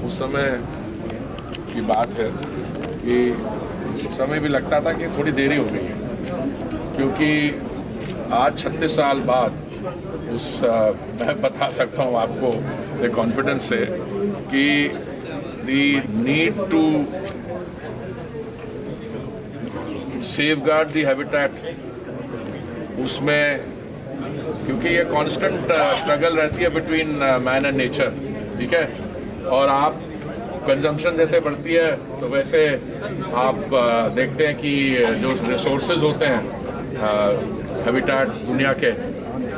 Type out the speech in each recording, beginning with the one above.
उस समय की बात है कि उस समय भी लगता था कि थोड़ी देरी हो गई है, क्योंकि आज 36 साल बाद मैं बता सकता हूँ आपको द कॉन्फिडेंस से कि the need to safeguard the habitat, उसमें क्योंकि ये कांस्टेंट स्ट्रगल रहती है बिटवीन मैन एंड नेचर, ठीक है, और आप कंजम्पशन जैसे बढ़ती है तो वैसे आप देखते हैं कि जो रिसोर्सेज होते हैं हैबिटेट दुनिया के,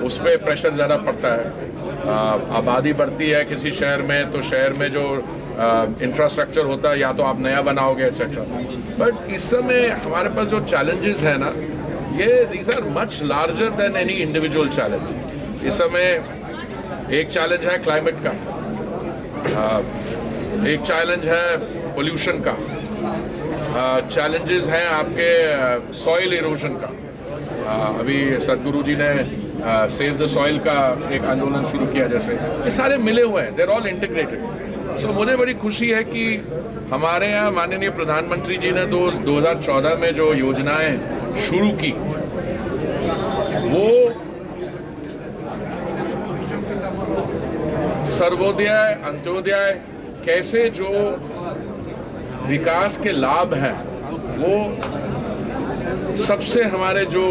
उस पर प्रेशर ज़्यादा पड़ता है। आबादी बढ़ती है किसी शहर में तो शहर में जो इंफ्रास्ट्रक्चर होता है या तो आप नया बनाओगे एक्सेट्रा। बट इस समय हमारे पास जो चैलेंजेस हैं ना, ये these are much larger than any individual challenge. इस समय एक चैलेंज है क्लाइमेट का, एक चैलेंज है पोल्यूशन का, चैलेंजेस हैं आपके सॉइल इरोजन का। अभी सदगुरु जी ने सेव द सॉइल का एक आंदोलन शुरू किया, जैसे ये सारे मिले हुए हैं, देर ऑल इंटीग्रेटेड। सो मुझे बड़ी खुशी है कि हमारे यहाँ माननीय प्रधानमंत्री जी ने 2014 में जो योजनाएं शुरू की, वो सर्वोदय अंत्योदय कैसे जो विकास के लाभ हैं वो सबसे हमारे जो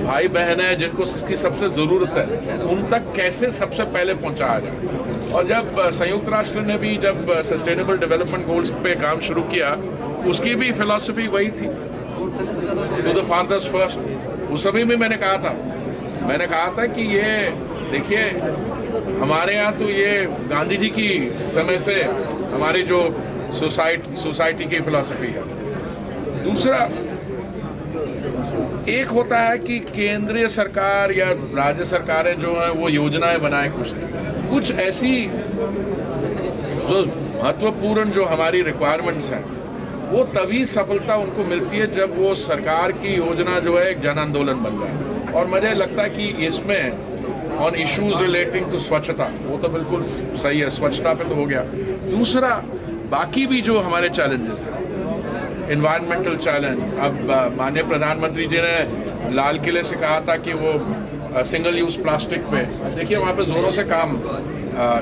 भाई बहन हैं जिनको इसकी सबसे ज़रूरत है उन तक कैसे सबसे पहले पहुंचाया जाए। और जब संयुक्त राष्ट्र ने भी जब सस्टेनेबल डेवलपमेंट गोल्स पे काम शुरू किया, उसकी भी फिलॉसफी वही थी, टू द फादर्स फर्स्ट। उस समय भी मैंने कहा था कि ये देखिए, हमारे यहाँ तो ये गांधी जी की समय से हमारी जो सोसाइटी की फिलॉसफी है। दूसरा एक होता है कि केंद्रीय सरकार या राज्य सरकारें जो हैं वो योजनाएं बनाएं, कुछ ऐसी जो महत्वपूर्ण जो हमारी रिक्वायरमेंट्स हैं वो तभी सफलता उनको मिलती है जब वो सरकार की योजना जो है एक जन आंदोलन बन जाए। और मुझे लगता है कि इसमें ऑन इश्यूज रिलेटिंग टू स्वच्छता, वो तो बिल्कुल सही है, स्वच्छता पे तो हो गया। दूसरा बाकी भी जो हमारे चैलेंजेस हैं, इन्वायरमेंटल चैलेंज, अब माननीय प्रधानमंत्री जी ने लाल किले से कहा था कि वो सिंगल यूज़ प्लास्टिक पे, देखिए वहाँ पे ज़ोरों से काम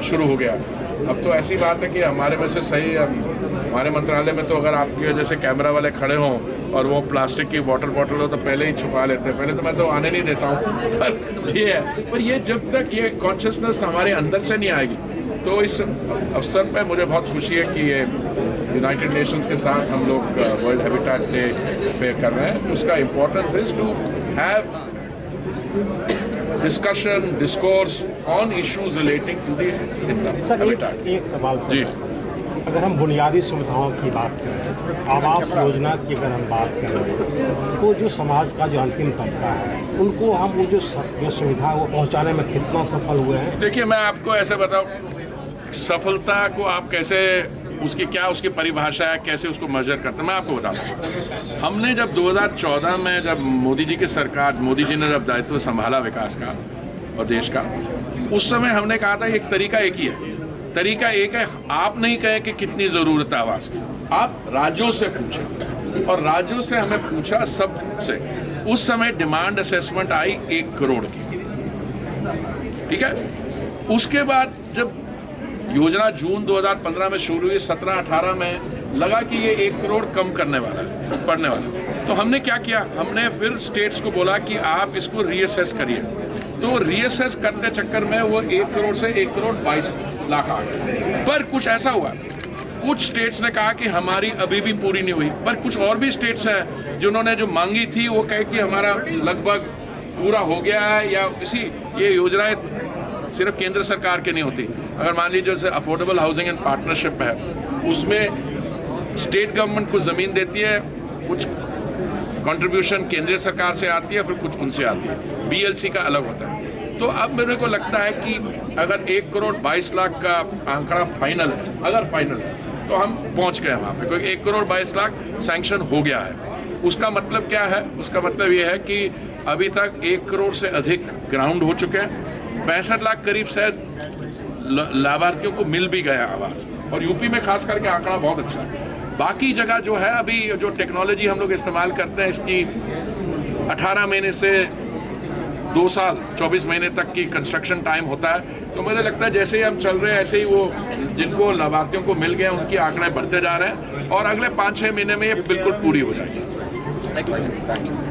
शुरू हो गया। अब तो ऐसी बात है कि हमारे में से सही हमारे मंत्रालय में तो अगर आपके जैसे कैमरा वाले खड़े हों और वो प्लास्टिक की वाटर बॉटल हो तो पहले ही छुपा लेते हैं। पहले तो मैं तो आने नहीं देता हूँ, पर ये जब तक ये कॉन्शियसनेस हमारे अंदर से नहीं आएगी, तो इस अवसर पे मुझे बहुत खुशी है कि ये यूनाइटेड नेशंस के साथ हम लोग वर्ल्ड हैबिटेट डे पे कर रहे हैं। उसका importance is to have discussion discourse on issues relating to the habitat. एक सवाल सर, जी, अगर हम बुनियादी सुविधाओं की बात करें, आवास योजना की अगर हम बात करें, तो जो समाज का जो अंतिम तबका है उनको हम वो जो सुविधा वो पहुंचाने में कितना सफल हुए हैं? देखिए मैं आपको ऐसे बताऊं, सफलता को आप कैसे उसकी परिभाषा है, कैसे उसको मेजर करते हैं, मैं आपको बताता हूँ। हमने जब 2014 में जब मोदी जी की सरकार, मोदी जी ने जब दायित्व संभाला विकास का और देश का, उस समय हमने कहा था एक तरीका एक ही है। तरीका एक है, आप नहीं कहें कि कितनी ज़रूरत है आवास की, आप राज्यों से पूछें। और राज्यों से हमें पूछा सबसे, उस समय डिमांड असेसमेंट आई 1 करोड़ की, ठीक है। उसके बाद जब योजना जून 2015 में शुरू हुई, 17-18 में लगा कि ये 1 करोड़ कम करने वाला है, पड़ने वाला है। तो हमने क्या किया, हमने फिर स्टेट्स को बोला कि आप इसको रीअसेस करिए। तो रीअसेस करते चक्कर में वो 1 करोड़ से 1 करोड़ 22 लाख आ गए। पर कुछ ऐसा हुआ, कुछ स्टेट्स ने कहा कि हमारी अभी भी पूरी नहीं हुई, पर कुछ और भी स्टेट्स हैं जिन्होंने जो मांगी थी वो कहे कि हमारा लगभग पूरा हो गया है। या ये योजनाएं सिर्फ केंद्र सरकार के नहीं होती। अगर मान लीजिए जैसे अफोर्डेबल हाउसिंग एंड पार्टनरशिप है, उसमें स्टेट गवर्नमेंट को ज़मीन देती है, कुछ कंट्रीब्यूशन केंद्रीय सरकार से आती है, फिर कुछ उनसे आती है, BLC का अलग होता है। तो अब मेरे को लगता है कि अगर 1 करोड़ 22 लाख का आंकड़ा फाइनल है, अगर फाइनल है तो हम पहुंच गए वहाँ पे, क्योंकि 1 करोड़ 22 लाख सैंक्शन हो गया है। उसका मतलब क्या है, उसका मतलब ये है कि अभी तक 1 करोड़ से अधिक ग्राउंड हो चुके हैं, 65 लाख करीब शायद लाभार्थियों को मिल भी गया आवास, और यूपी में खास करके आंकड़ा बहुत अच्छा है। बाकी जगह जो है अभी जो टेक्नोलॉजी हम लोग इस्तेमाल करते हैं, इसकी 18 महीने से 2 साल 24 महीने तक की कंस्ट्रक्शन टाइम होता है। तो मुझे लगता है जैसे ही हम चल रहे हैं ऐसे ही वो जिनको लाभार्थियों को मिल गया उनके आंकड़े बढ़ते जा रहे हैं, और अगले 5-6 महीने में ये बिल्कुल पूरी हो जाएगी।